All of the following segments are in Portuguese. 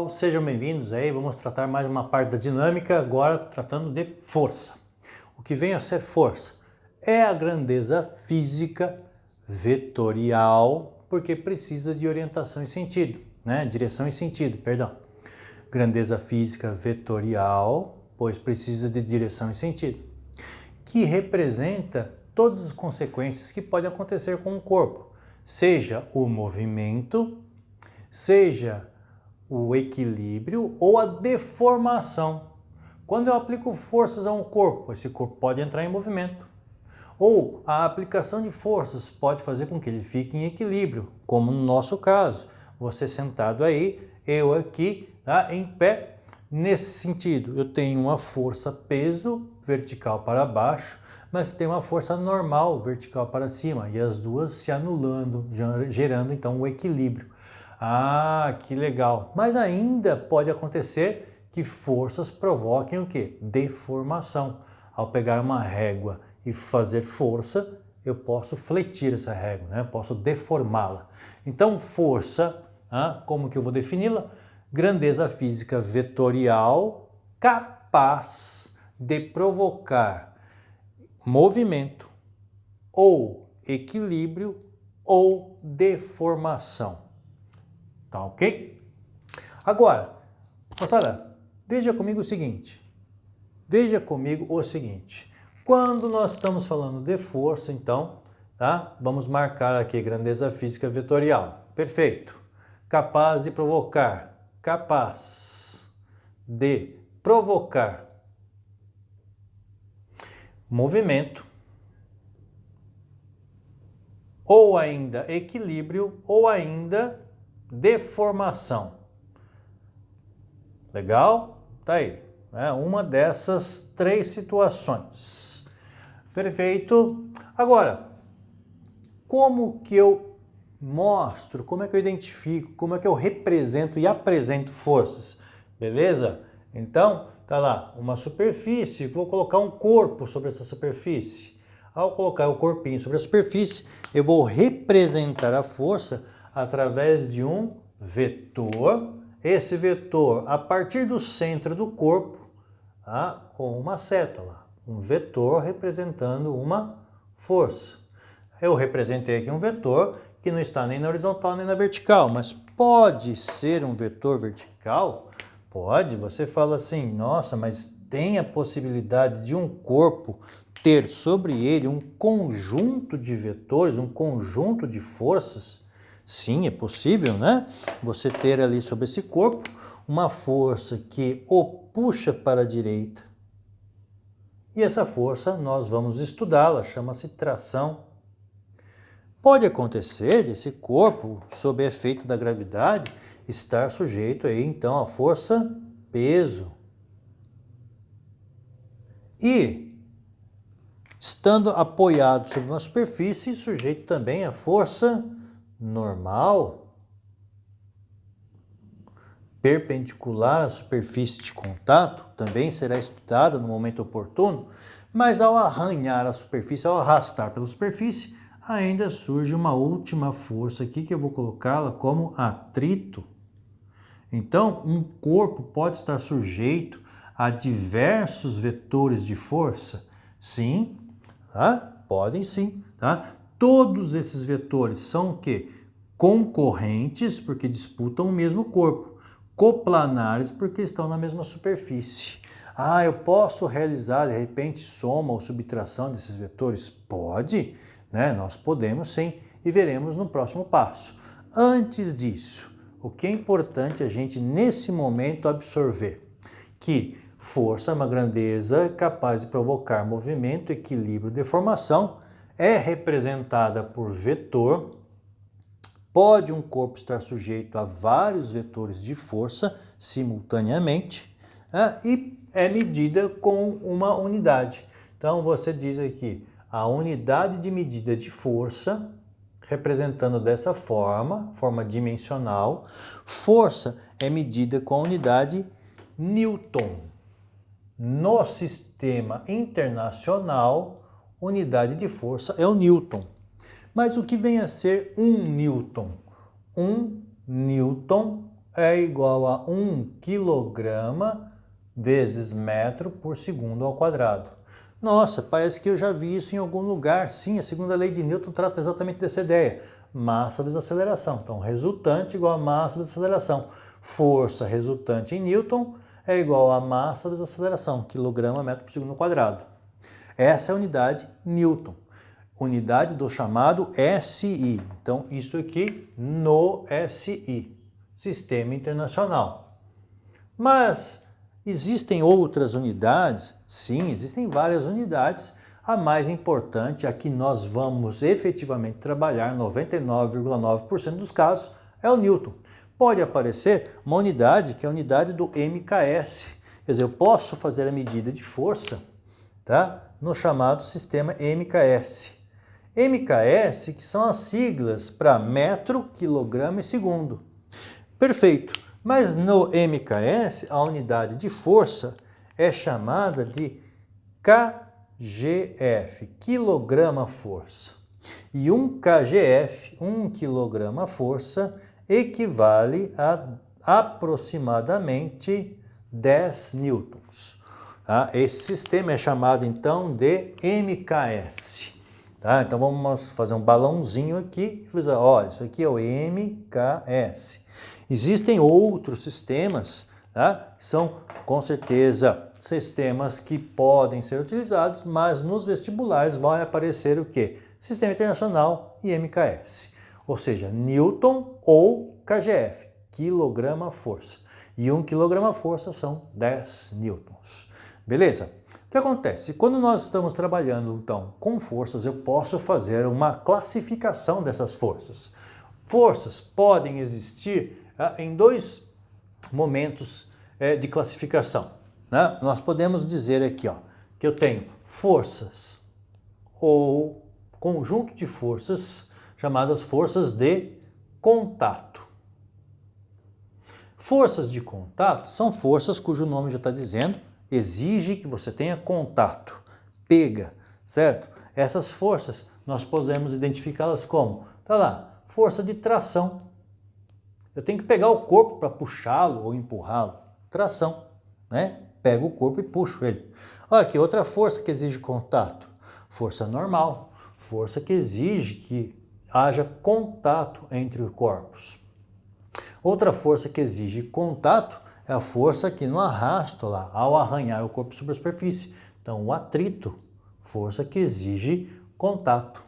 pessoal, sejam bem-vindos aí, vamos tratar mais uma parte da dinâmica, agora tratando de força. O que vem a ser força? É a grandeza física vetorial, porque precisa de orientação e sentido, né? Direção e sentido, perdão. Grandeza física vetorial, pois precisa de direção e sentido, que representa todas as consequências que podem acontecer com o corpo, seja o movimento, seja o equilíbrio ou a deformação. Quando eu aplico forças a um corpo, esse corpo pode entrar em movimento. Ou a aplicação de forças pode fazer com que ele fique em equilíbrio, como no nosso caso. Você sentado aí, eu aqui, tá, em pé. Nesse sentido, eu tenho uma força peso vertical para baixo, mas tem uma força normal vertical para cima, e as duas se anulando, gerando então o equilíbrio. Ah, que legal! Mas ainda pode acontecer que forças provoquem o quê? Deformação. Ao pegar uma régua e fazer força, eu posso fletir essa régua, né? Posso deformá-la. Então, força, como que eu vou defini-la? Grandeza física vetorial capaz de provocar movimento ou equilíbrio ou deformação. Tá ok? Agora, moçada, veja comigo o seguinte. Quando nós estamos falando de força, então, tá? Vamos marcar aqui grandeza física vetorial. Perfeito. Capaz de provocar. Capaz de provocar movimento, ou ainda equilíbrio, ou ainda deformação. Legal? Tá aí. É uma dessas três situações. Perfeito. Agora, como que eu mostro, como é que eu identifico, como é que eu represento e apresento forças? Beleza? Então, tá lá, uma superfície, vou colocar um corpo sobre essa superfície. Ao colocar o corpinho sobre a superfície, eu vou representar a força através de um vetor. Esse vetor, a partir do centro do corpo, com uma seta lá, um vetor representando uma força. Eu representei aqui um vetor que não está nem na horizontal nem na vertical, mas pode ser um vetor vertical? Pode, você fala assim, nossa, mas tem a possibilidade de um corpo ter sobre ele um conjunto de vetores, um conjunto de forças? Sim, é possível, né? Você ter ali sobre esse corpo uma força que o puxa para a direita. E essa força nós vamos estudá-la, chama-se tração. Pode acontecer desse corpo, sob efeito da gravidade, estar sujeito aí então à força peso. E estando apoiado sobre uma superfície, sujeito também à força normal, perpendicular à superfície de contato, também será estudada no momento oportuno, mas ao arranhar a superfície, ao arrastar pela superfície, ainda surge uma última força aqui que eu vou colocá-la como atrito. Então, um corpo pode estar sujeito a diversos vetores de força? Sim, tá? Podem sim, tá? Todos esses vetores são o quê? Concorrentes, porque disputam o mesmo corpo. Coplanares, porque estão na mesma superfície. Eu posso realizar, de repente, soma ou subtração desses vetores? Pode, né? Nós podemos sim, e veremos no próximo passo. Antes disso, o que é importante a gente, nesse momento, absorver? Que força é uma grandeza capaz de provocar movimento, equilíbrio, deformação, é representada por vetor. Pode um corpo estar sujeito a vários vetores de força simultaneamente, e é medida com uma unidade. Então você diz aqui, a unidade de medida de força, representando dessa forma dimensional, força é medida com a unidade Newton. No sistema internacional, unidade de força é o Newton. Mas o que vem a ser 1 Newton? 1 Newton é igual a 1 quilograma vezes metro por segundo ao quadrado. Nossa, parece que eu já vi isso em algum lugar. Sim, a segunda lei de Newton trata exatamente dessa ideia. Massa vezes aceleração. Então, resultante igual a massa vezes aceleração. Força resultante em Newton é igual a massa vezes aceleração, quilograma metro por segundo ao quadrado. Essa é a unidade Newton. Unidade do chamado SI. Então, isso aqui no SI, Sistema Internacional. Mas existem outras unidades? Sim, existem várias unidades. A mais importante, a que nós vamos efetivamente trabalhar 99,9% dos casos, é o Newton. Pode aparecer uma unidade que é a unidade do MKS. Quer dizer, eu posso fazer a medida de força, tá, no chamado sistema MKS. MKS, que são as siglas para metro, quilograma e segundo. Perfeito. Mas no MKS, a unidade de força é chamada de kgf, quilograma-força. E 1 kgf, 1 quilograma-força, equivale a aproximadamente 10 newtons. Tá? Esse sistema é chamado então de MKS. Tá? Então vamos fazer um balãozinho aqui. Olha, isso aqui é o MKS. Existem outros sistemas, tá? São com certeza sistemas que podem ser utilizados, mas nos vestibulares vai aparecer o quê? Sistema Internacional e MKS. Ou seja, Newton ou kgf, quilograma-força. E 1 quilograma-força são 10 newtons. Beleza? O que acontece? Quando nós estamos trabalhando, então, com forças, eu posso fazer uma classificação dessas forças. Forças podem existir em dois momentos de classificação. Né? Nós podemos dizer aqui, ó, que eu tenho forças ou conjunto de forças chamadas forças de contato. Forças de contato são forças cujo nome já está dizendo, exige que você tenha contato, pega, certo? Essas forças nós podemos identificá-las como, tá lá, força de tração. Eu tenho que pegar o corpo para puxá-lo ou empurrá-lo. Tração, né? Pego o corpo e puxo ele. Olha aqui, outra força que exige contato. Força normal, força que exige que haja contato entre os corpos. Outra força que exige contato é a força aqui no arrasto lá, ao arranhar o corpo sobre a superfície. Então, o atrito, força que exige contato.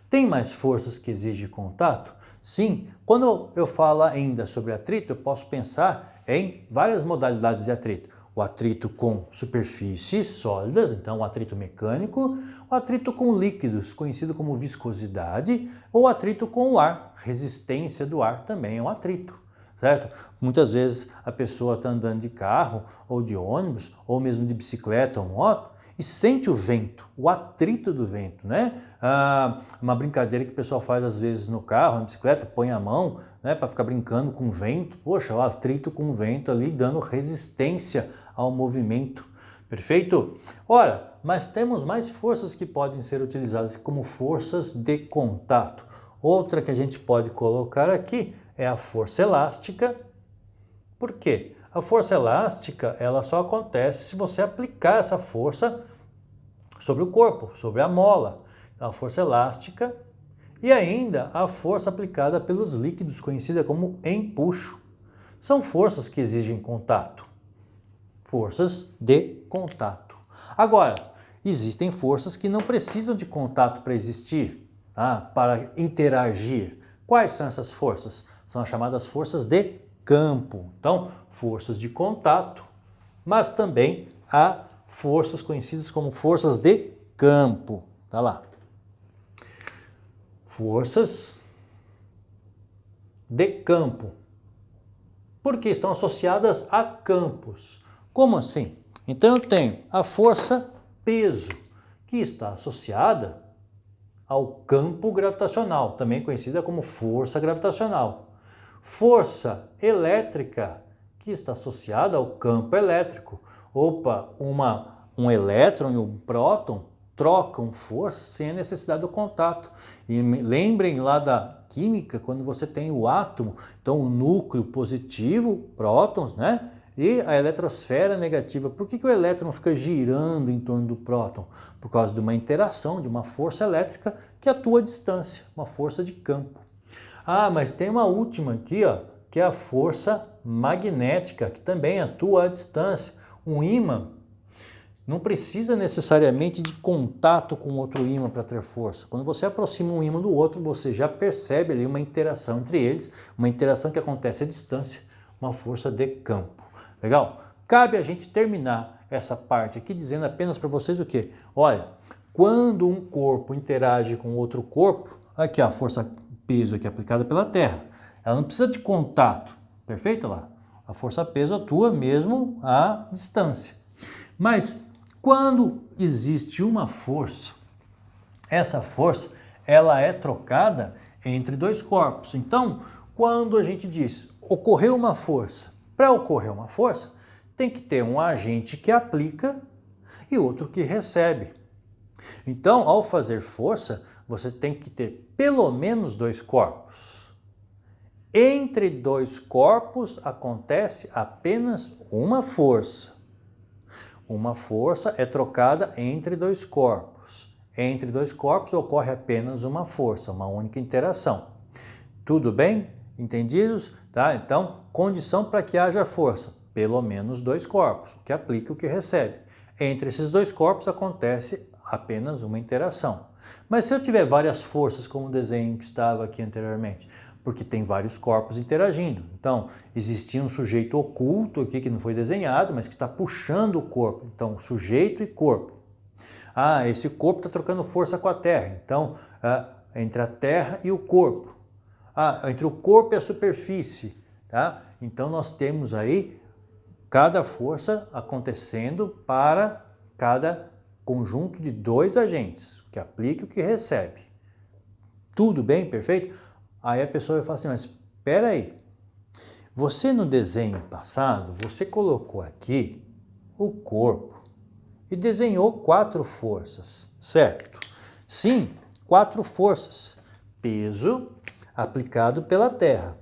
Tem mais forças que exigem contato? Sim. Quando eu falo ainda sobre atrito, eu posso pensar em várias modalidades de atrito. O atrito com superfícies sólidas, então o atrito mecânico, o atrito com líquidos, conhecido como viscosidade, ou o atrito com o ar, resistência do ar também é um atrito. Certo? Muitas vezes a pessoa está andando de carro ou de ônibus ou mesmo de bicicleta ou moto e sente o vento, o atrito do vento, né? Uma brincadeira que o pessoal faz às vezes no carro, na bicicleta, põe a mão, né, para ficar brincando com o vento. Poxa, o atrito com o vento ali dando resistência ao movimento. Perfeito? Ora, mas temos mais forças que podem ser utilizadas como forças de contato. Outra que a gente pode colocar aqui é a força elástica. Por quê? A força elástica, ela só acontece se você aplicar essa força sobre o corpo, sobre a mola. Então, a força elástica e ainda a força aplicada pelos líquidos, conhecida como empuxo. São forças que exigem contato. Forças de contato. Agora, existem forças que não precisam de contato para existir, tá? Para interagir. Quais são essas forças? São as chamadas forças de campo. Então, forças de contato, mas também há forças conhecidas como forças de campo. Tá lá. Forças de campo. Porque estão associadas a campos. Como assim? Então eu tenho a força peso, que está associada ao campo gravitacional, também conhecida como força gravitacional. Força elétrica, que está associada ao campo elétrico. Opa, um elétron e um próton trocam força sem a necessidade do contato. E lembrem lá da química, quando você tem o átomo, então o núcleo positivo, prótons, né? E a eletrosfera negativa. Por que o elétron fica girando em torno do próton? Por causa de uma interação, de uma força elétrica que atua à distância, uma força de campo. Ah, mas tem uma última aqui, ó, que é a força magnética, que também atua à distância. Um ímã não precisa necessariamente de contato com outro ímã para ter força. Quando você aproxima um ímã do outro, você já percebe ali uma interação entre eles, uma interação que acontece à distância, uma força de campo. Legal? Cabe a gente terminar essa parte aqui dizendo apenas para vocês o quê? Olha, quando um corpo interage com outro corpo, aqui a força peso aqui aplicada pela Terra, ela não precisa de contato, perfeito lá? A força peso atua mesmo à distância. Mas quando existe uma força, essa força ela é trocada entre dois corpos. Então, quando a gente diz ocorreu uma força, para ocorrer uma força, tem que ter um agente que aplica e outro que recebe. Então, ao fazer força, você tem que ter pelo menos dois corpos. Entre dois corpos acontece apenas uma força. Uma força é trocada entre dois corpos. Entre dois corpos ocorre apenas uma força, uma única interação. Tudo bem? Entendidos? Tá? Então, condição para que haja força, pelo menos dois corpos, o que aplica e o que recebe. Entre esses dois corpos acontece apenas uma interação. Mas se eu tiver várias forças, como o desenho que estava aqui anteriormente, porque tem vários corpos interagindo. Então, existia um sujeito oculto aqui que não foi desenhado, mas que está puxando o corpo. Então, sujeito e corpo. Ah, esse corpo está trocando força com a Terra. Então, entre a Terra e o corpo. Ah, entre o corpo e a superfície. Tá? Então, nós temos aí cada força acontecendo para cada conjunto de dois agentes, o que aplica e o que recebe. Tudo bem? Perfeito? Aí a pessoa vai falar assim, mas espera aí, você no desenho passado, você colocou aqui o corpo e desenhou 4 forças, certo? Sim, 4 forças. Peso aplicado pela Terra.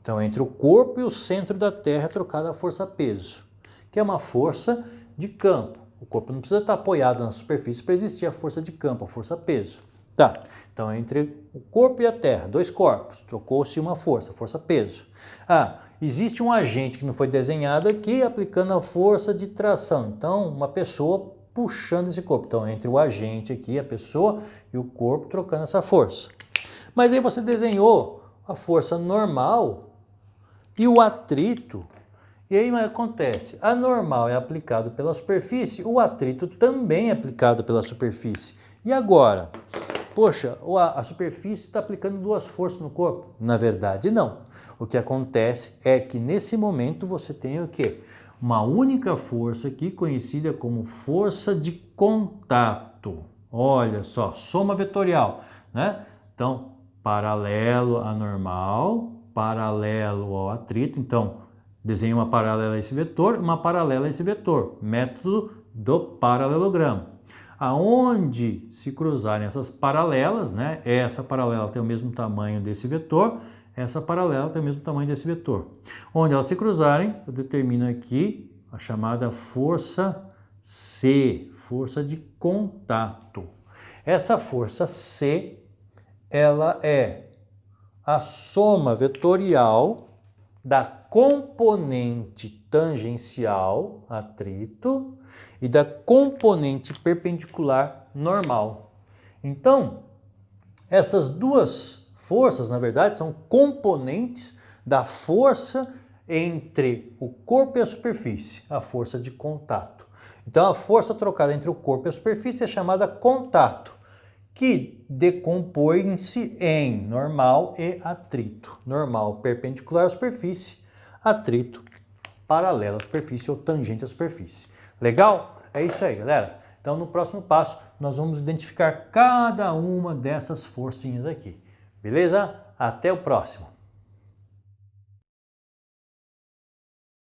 Então, entre o corpo e o centro da Terra é trocada a força peso, que é uma força de campo. O corpo não precisa estar apoiado na superfície para existir a força de campo, a força peso. Tá, então entre o corpo e a Terra, dois corpos, trocou-se uma força, força peso. Ah, existe um agente que não foi desenhado aqui aplicando a força de tração. Então, uma pessoa puxando esse corpo. Então, entre o agente aqui, a pessoa, e o corpo trocando essa força. Mas aí você desenhou a força normal e o atrito. E aí o que acontece? A normal é aplicado pela superfície, o atrito também é aplicado pela superfície. E agora? Poxa, a superfície está aplicando 2 forças no corpo? Na verdade, não. O que acontece é que nesse momento você tem o quê? Uma única força aqui conhecida como força de contato. Olha só, soma vetorial, né? Então, paralelo à normal, paralelo ao atrito. Então, desenhe uma paralela a esse vetor, uma paralela a esse vetor. Método do paralelogramo. Aonde se cruzarem essas paralelas, né? Essa paralela tem o mesmo tamanho desse vetor, essa paralela tem o mesmo tamanho desse vetor. Onde elas se cruzarem, eu determino aqui a chamada força C, força de contato. Essa força C, ela é a soma vetorial da componente tangencial, atrito, e da componente perpendicular, normal. Então, essas duas forças, na verdade, são componentes da força entre o corpo e a superfície, a força de contato. Então, a força trocada entre o corpo e a superfície é chamada contato, que decompõe-se em normal e atrito. Normal perpendicular à superfície, atrito paralelo à superfície ou tangente à superfície. Legal? É isso aí, galera. Então, no próximo passo, nós vamos identificar cada uma dessas forcinhas aqui. Beleza? Até o próximo.